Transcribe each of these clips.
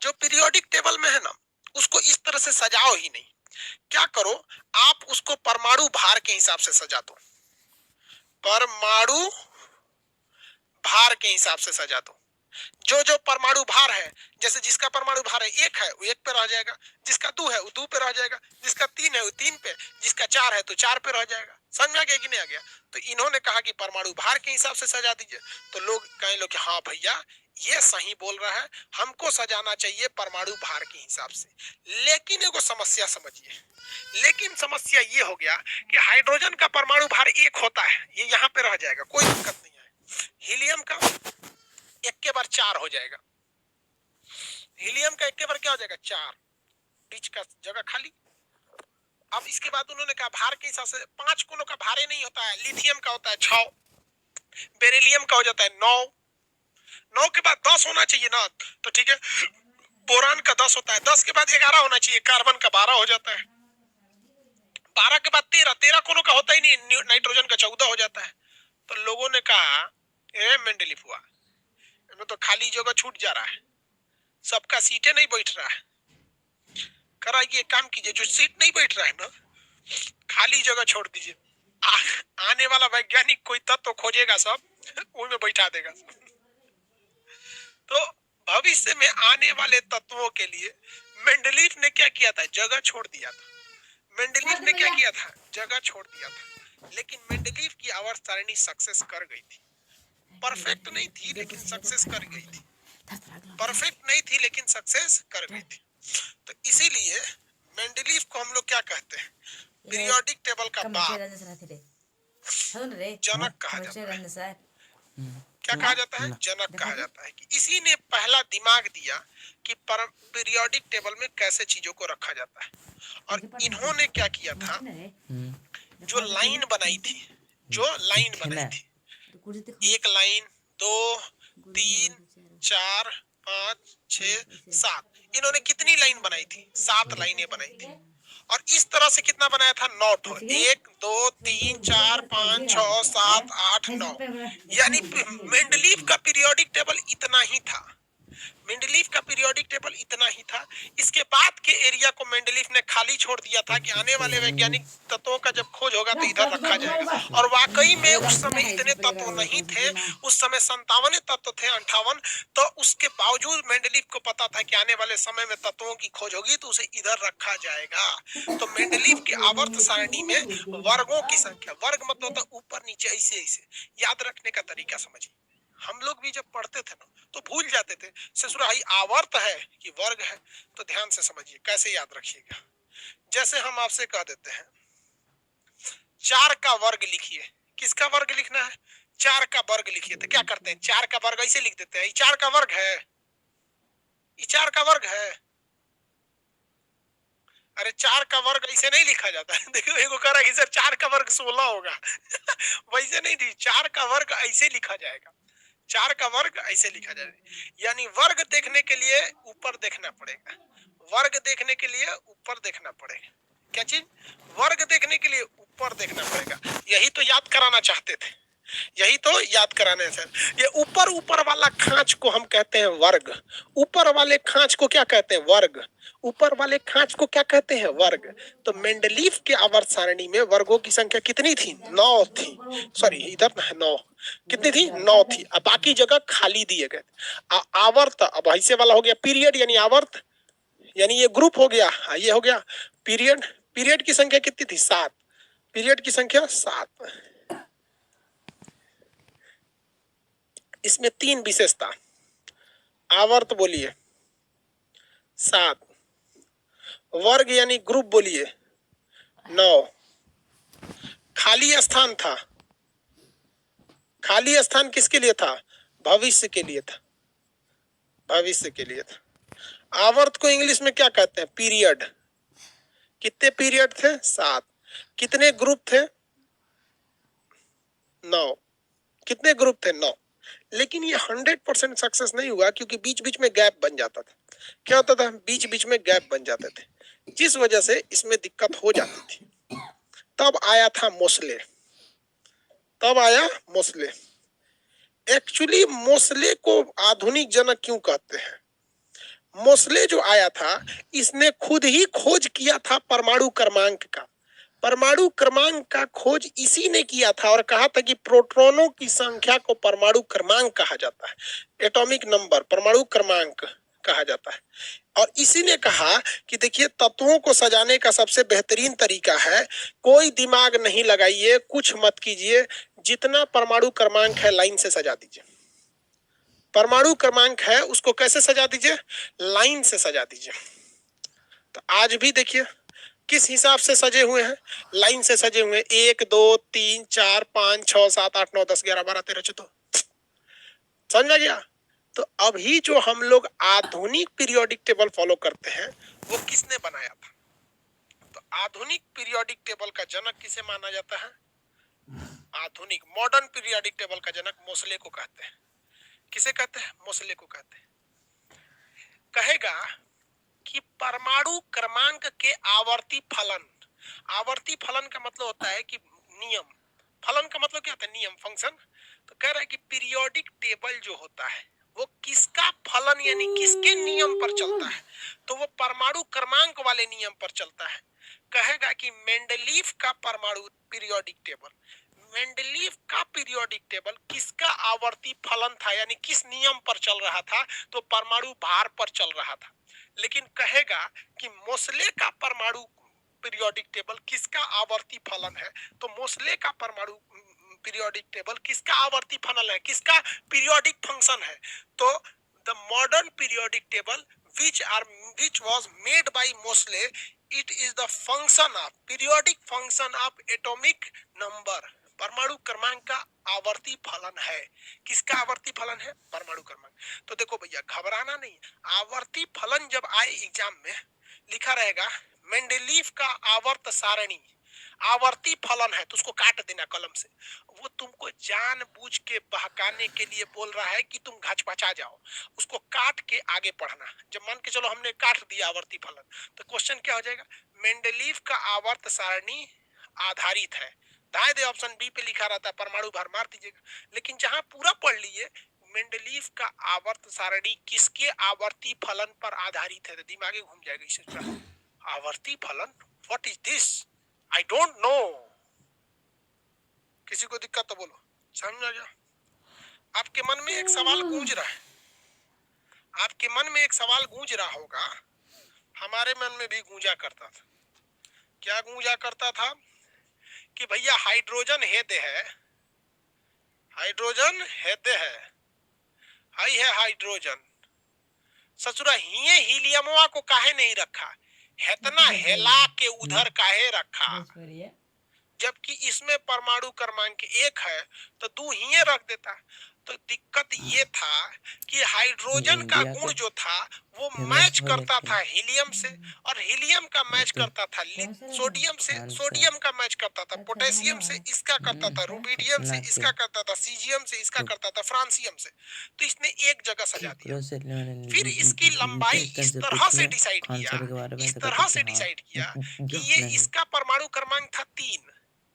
जो periodic table में है ना, उसको इस तरह से सजाओ ही नहीं। क्या करो, आप उसको परमाणु भार के हिसाब से सजा दो। परमाणु भार के हिसाब से सजा दो। जो जो परमाणु भार है, जैसे जिसका परमाणु भार है 1 है, वो 1 पे रह जाएगा। जिसका 2 है वो 2 पे रह जाएगा। जिसका 3 है वो 3 पे। जिसका 4 है तो 4 पे रह जाएगा। समझ में आ गया कि नहीं आ गया? तो इन्होंने कहा कि परमाणु भार के हिसाब से सजा दीजिए। तो लोग कहे लोग कि हाँ भैया ये सही बोल रहा है, हमको सजाना चाहिए परमाणु भार के हिसाब से। लेकिन एगो समस्या समझिए, लेकिन समस्या ये हो गया कि हाइड्रोजन का परमाणु भार 1 होता है, ये यहाँ पे रह जाएगा, कोई दिक्कत नहीं है। हीलियम का 1 के बार 4 हो जाएगा। हीलियम का 1 के बार क्या हो जाएगा? 4। बीच का जगह खाली। अब इसके बाद उन्होंने कहा भार के हिसाब से 5 कोनों का भारे नहीं होता है। लिथियम का होता है 6, बेरिलियम का हो जाता है 9। 9 के बाद 10 होना चाहिए ना, तो ठीक है। बोरान का 10 होता है, 10 के बाद 11 होना चाहिए, कार्बन का 12 हो जाता है। 12 के बाद 13, 13 कोनों का होता ही नहीं, नाइट्रोजन का 14 हो जाता है। तो लोगों ने कहा ए मेंडलीफ हुआ, इसमें तो खाली जगह छूट जा रहा है, सबका सीटें नहीं बैठ रहा है। करा ये काम कीजिए, जो सीट नहीं बैठ रहा है ना, खाली जगह छोड़ दीजिए। आने वाला वैज्ञानिक कोई तत्व खोजेगा, सब उनमें बैठा देगा। तो भविष्य में आने वाले तत्वों के लिए मेंडलीफ ने क्या किया था? जगह छोड़ दिया था। मेंडलीफ ने क्या किया था? जगह छोड़ दिया था। लेकिन मेंडलीफ की आवर्त सारणी सक्सेस कर गई थी। परफेक्ट नहीं थी लेकिन सक्सेस कर गई थी। परफेक्ट नहीं थी लेकिन सक्सेस कर गई थी। तो इसीलिए मेंडलीफ को हम लोग क्या कहते हैं? पीरियोडिक टेबल का बाप, जनक कहा जाता है। क्या कहा जाता है? जनक कहा जाता है। कि इसी ने पहला दिमाग दिया कि पीरियोडिक टेबल में कैसे चीजों को रखा जाता है। और इन्होंने क्या किया था? जो लाइन बनाई थी, जो लाइन बनाई थी, 1 लाइन, 2, 3, 4, 5, 6, 7, इन्होंने कितनी लाइन बनाई थी? 7 लाइनें बनाई थी। और इस तरह से कितना बनाया था? 9 ठो। 1, 2, 3, 4, 5, 6, 7, 8, 9। यानी मेंडलीफ का पीरियोडिक टेबल इतना ही था। मेंडलीफ का पीरियोडिक टेबल इतना ही था। इसके बाद के एरिया को मेंडलीफ ने खाली छोड़ दिया था कि आने वाले वैज्ञानिक तत्वों का जब खोज होगा तो इधर रखा जाएगा। और वाकई में उस समय इतने तत्व नहीं थे, उस समय 57 तत्व थे, 58। तो उसके बावजूद मेंडलीफ को पता था कि आने वाले समय में तत्वों की खोज होगी तो उसे इधर रखा जाएगा। तो मेंडलीफ की आवर्त सारणी में वर्गों की संख्या, वर्ग मतलब होता ऊपर नीचे, ऐसे ऐसे याद रखने का तरीका समझिए। हम लोग भी जब पढ़ते थे ना तो भूल जाते थे। ससुराई आवर्त है कि वर्ग है? तो ध्यान से समझिए, कैसे याद रखिएगा। जैसे हम आपसे कह देते हैं 4 का वर्ग लिखिए। किसका वर्ग लिखना है? 4 का वर्ग लिखिए। तो क्या करते हैं? 4 का वर्ग ऐसे लिख देते हैं, ये 4 का वर्ग है, ये 4 का वर्ग है। अरे 4 का वर्ग ऐसे नहीं लिखा जाता है। देखो एगो कह रहा है कि सर 4 का वर्ग 16 होगा। वैसे नहीं थी, 4 का वर्ग ऐसे लिखा जाएगा। 4 का वर्ग ऐसे लिखा जाएगा। यानी वर्ग देखने के लिए ऊपर देखना पड़ेगा। वर्ग देखने के लिए ऊपर देखना पड़ेगा। क्या चीज? वर्ग देखने के लिए ऊपर देखना पड़ेगा। यही तो याद कराना चाहते थे, यही तो याद कराना है सर। ये ऊपर ऊपर वाला खांच को हम कहते हैं वर्ग। ऊपर वाले खांच को क्या कहते हैं? वर्ग। ऊपर वाले खांच को क्या कहते हैं? वर्ग। तो मेंडलीफ के आवर्त सारणी में वर्गों की संख्या कितनी थी? 9 थी। सॉरी इधर ना है 9। कितनी थी? 9 थी। अब बाकी जगह खाली दिए गए। आवर्त अब ऐसे वाला हो गया पीरियड यानी आवर्त, यानी ये ग्रुप हो गया, ये हो गया पीरियड। पीरियड की संख्या कितनी थी? 7। पीरियड की संख्या 7। इसमें 3 विशेषता। आवर्त बोलिए 7, वर्ग यानी ग्रुप बोलिए 9, खाली स्थान था। खाली स्थान किसके लिए था? भविष्य के लिए था। भविष्य के लिए था। आवर्त को इंग्लिश में क्या कहते हैं? पीरियड। कितने पीरियड थे? 7। कितने ग्रुप थे? 9। कितने ग्रुप थे? 9। लेकिन ये 100% सक्सेस नहीं हुआ क्योंकि बीच बीच में गैप बन जाता था। क्या होता था? बीच बीच में गैप बन जाते थे, जिस वजह से इसमें दिक्कत हो जाती थी। तब आया था मोस्ले। तब आया मोस्ले। एक्चुअली मोस्ले को आधुनिक जनक क्यों कहते हैं? मोसले जो आया था इसने खुद ही खोज किया था परमाणु क्रमांक का। परमाणु क्रमांक का खोज इसी ने किया था और कहा था कि प्रोटॉनों की संख्या को परमाणु क्रमांक कहा जाता है, एटॉमिक नंबर परमाणु क्रमांक कहा जाता है। और इसी ने कहा कि देखिए तत्वों को सजाने का सबसे बेहतरीन तरीका है कोई दिमाग नहीं लगाइए, कुछ मत कीजिए, जितना परमाणु क्रमांक है लाइन से सजा दीजिए। परमाणु क्रमांक है उसको कैसे सजा दीजिए? लाइन से सजा दीजिए। तो आज भी देखिए किस हिसाब से सजे हुए हैं, लाइन से सजे हुए हैं। 1 2 3 4 5 6 7 8 9 10 11 12 13 14। समझ गया? तो अभी जो हम लोग आधुनिक पीरियोडिक टेबल फॉलो करते हैं वो किसने बनाया था? तो आधुनिक पीरियोडिक टेबल का जनक किसे माना जाता है? आधुनिक मॉडर्न पीरियोडिक टेबल का जनक मोसले को कहते हैं। किसे कहते हैं? मोसले को कहते हैं। कहेगा कि परमाणु क्रमांक के आवर्ती फलन, आवर्ती फलन का मतलब होता है कि नियम, फलन का मतलब क्या होता है? नियम, फंक्शन। तो कह रहा है कि पीरियोडिक टेबल जो होता है वो किसका फलन यानी किसके नियम पर चलता है? तो वो परमाणु क्रमांक वाले नियम पर चलता है। कहेगा कि मेंडलीफ का परमाणु पीरियोडिक टेबल, मेंडलीफ का पीरियोडिक टेबल किसका आवर्ती फलन था यानी किस नियम पर चल रहा था? तो परमाणु भार पर चल रहा था। लेकिन कहेगा कि मोसले का परमाणु पीरियोडिक टेबल किसका आवर्ती फलन है? तो मोसले का परमाणु पीरियोडिक टेबल किसका आवर्ती फलन है, किसका पीरियोडिक फंक्शन है? तो the modern periodic table which was made by Mosley, it is the function of periodic function of atomic number, परमाणु क्रमांक का आवर्ती फलन है। किसका आवर्ती फलन है? परमाणु क्रमांक। तो देखो भैया घबराना नहीं, आवर्ती फलन जब आए एग्जाम में लिखा रहेगा मेंडलीफ का आवर्त सारणी आवर्ती फलन है तो उसको काट देना कलम से। वो तुमको जानबूझ के बहकाने के लिए बोल रहा है कि तुम घचपचा जाओ, उसको काट के आगे पढ़ना। जब मान के चलो हमने काट दिया आवर्ती फलन तो क्वेश्चन क्या हो जाएगा? मेंडलीफ का आवर्त सारणी आधारित है, दाएं दे ऑप्शन बी पे लिखा रहता है परमाणु भार, मार दीजिएगा। लेकिन जहां पूरा पढ़ लिए मेंडलीफ का आवर्त सारणी किसके आवर्ती फलन पर आधारित है तो दिमागे घूम जाएगा इसे। आवर्ती फलन, what is this? I don't know. किसी को दिक्कत तो बोलो, समझ आ गया? आपके मन में एक सवाल गूंज रहा है, आपके मन में एक सवाल गूंज रहा होगा, हमारे मन में भी गूंजा करता था। क्या गूंजा करता था? कि भैया हाइड्रोजन हेदे है, हाइड्रोजन हेदे है, हाई है हाइड्रोजन, ससुरा हिये हीलियमवा को काहे नहीं रखा, हेतना हेला के उधर काहे रखा? जबकि इसमें परमाणु क्रमांक 1 है तो 2 ही रख देता। तो दिक्कत ये था कि हाइड्रोजन का गुण जो था वो मैच करता था हीलियम से, और हीलियम का मैच करता था सोडियम से, सोडियम का मैच करता था पोटेशियम से, इसका करता था रुबिडियम से, इसका करता था सीजियम से, इसका करता था फ्रांसियम से। तो इसने एक जगह सजा दिया। फिर इसकी लंबाई इस तरह से डिसाइड किया, इस तरह से डिसाइड किया कि ये इसका परमाणु क्रमांक था 3।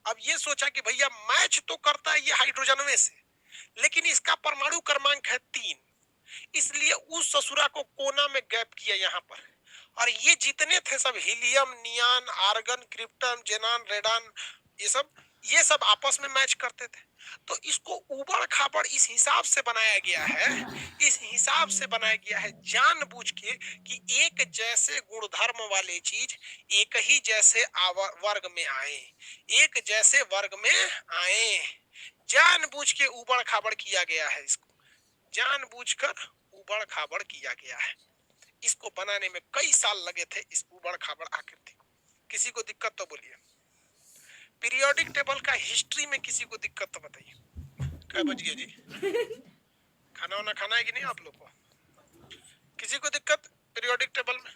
अब ये सोचा कि भैया मैच तो करता है ये हाइड्रोजन में से, लेकिन इसका परमाणु क्रमांक है 3, इसलिए उस ससुरा को कोना में गैप किया यहाँ पर। और ये जितने थे सब हीलियम, नियान, आर्गन, क्रिप्टन, जेनान, रेडान, ये सब आपस में मैच करते थे। तो इसको उबड़ खाबड़ इस हिसाब से बनाया गया है, इस हिसाब से बनाया गया है जानबूझ के कि एक जैसे गुणधर्म वाले चीज एक ही जैसे वर्ग में आए, एक जैसे वर्ग में आए। जानबूझ के उबड़ खाबड़ किया गया है, इसको जानबूझकर उबड़ खाबड़ किया गया है। इसको बनाने में कई साल लगे थे इस उबड़ खाबड़ आकृति। किसी को दिक्कत तो बोलिए। पीरियोडिक टेबल का हिस्ट्री में किसी को दिक्कत तो बताइए। क्या बच गया जी? खाना वाना खाना है कि नहीं आप लोग को? किसी को दिक्कत पीरियोडिक टेबल में?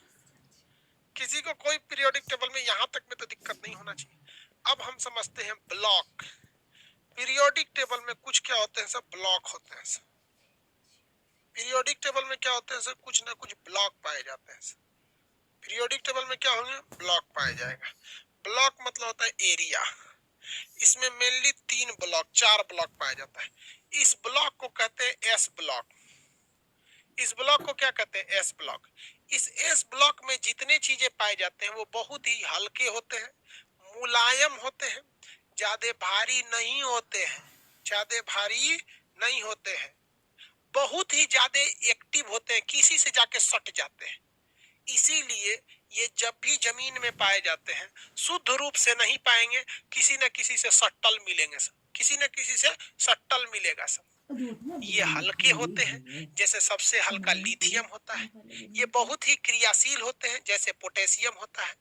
किसी को कोई पीरियोडिक टेबल में यहाँ तक में तो दिक्कत नहीं होना चाहिए। अब हम समझते हैं ब्लॉक। पीरियोडिक टेबल में कुछ क्या होते हैं? सब ब्लॉक होते हैं। पीरियोडिक टेबल में क्या होते हैं? सब कुछ ना कुछ ब्लॉक पाए जाते हैं। पीरियोडिक टेबल में क्या होंगे? ब्लॉक पाया जाएगा। ब्लॉक मतलब होता है एरिया। इसमें मेनली 3 ब्लॉक 4 ब्लॉक पाया जाता है। इस ब्लॉक को कहते हैं एस ब्लॉक, इस ब्लॉक को क्या कहते हैं? S block. इस एस ब्लॉक में जितने चीजें पाए जाते हैं वो बहुत ही हल्के होते हैं, मुलायम होते हैं, ज्यादा भारी नहीं होते हैं, ज्यादा भारी नहीं होते हैं, बहुत ही ज्यादा एक्टिव होते हैं, किसी से जाके सट जाते हैं। इसीलिए ये जब भी जमीन में पाए जाते हैं शुद्ध रूप से नहीं पाएंगे, किसी न किसी से सट्टल मिलेंगे सब, किसी न किसी से सट्टल मिलेगा सब। ये हल्के होते हैं, जैसे सबसे हल्का लिथियम होता है। ये बहुत ही क्रियाशील होते हैं, जैसे पोटेशियम होता है,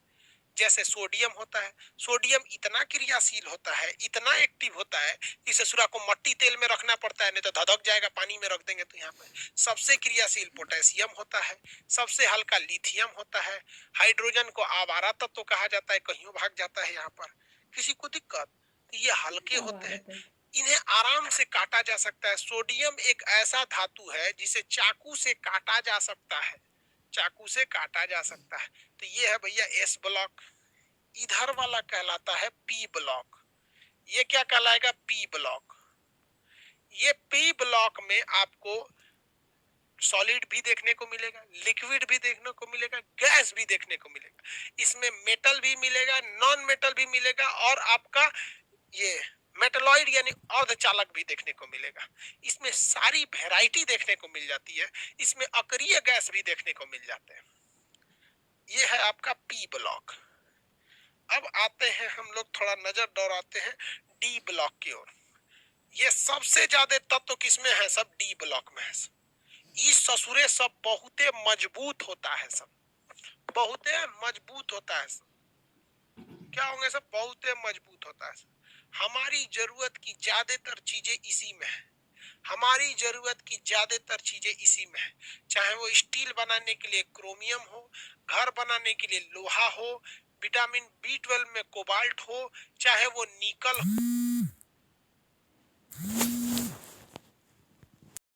जैसे सोडियम होता है। सोडियम इतना क्रियाशील होता है, इतना एक्टिव होता है, इसे ससुरा को मट्टी तेल में रखना पड़ता है, नहीं तो धधक जाएगा, पानी में रख देंगे तो। यहाँ पे सबसे क्रियाशील पोटेशियम होता है, सबसे हल्का लिथियम होता है। हाइड्रोजन को आवारा तत्व तो कहा जाता है, कहीं भाग जाता है यहाँ पर, किसी को दिक्कत। ये हल्के होते हैं, इन्हें आराम से काटा जा सकता है। सोडियम एक ऐसा धातु है जिसे चाकू से काटा जा सकता है, चाकू से काटा जा सकता है। तो ये है भैया एस ब्लॉक। इधर वाला कहलाता है पी ब्लॉक। ये क्या कहलाएगा? P block. ये पी ब्लॉक में आपको सॉलिड भी देखने को मिलेगा, लिक्विड भी देखने को मिलेगा, गैस भी देखने को मिलेगा। इसमें मेटल भी मिलेगा, नॉन मेटल भी मिलेगा, और आपका ये मेटलॉइड यानी अर्धचालक भी देखने को मिलेगा। इसमें सारी वैरायटी देखने को मिल जाती है। इसमें अक्रिय गैस भी देखने को मिल जाते हैं। ये है आपका पी ब्लॉक। अब आते हैं हम लोग, थोड़ा नजर दौड़ाते हैं डी ब्लॉक की ओर। ये सबसे ज्यादा तत्व किसमें है? सब डी ब्लॉक में है। इस ससुरे सब बहुते मजबूत होता है, सब बहुते मजबूत होता है। सब क्या होंगे? सब बहुते मजबूत होता है। हमारी जरूरत की ज्यादातर चीजें इसी में है, हमारी जरूरत की ज्यादातर चीजें इसी में है। चाहे वो स्टील बनाने के लिए क्रोमियम हो, घर बनाने के लिए लोहा हो, विटामिन बी 12 में कोबाल्ट हो, चाहे वो निकल हो।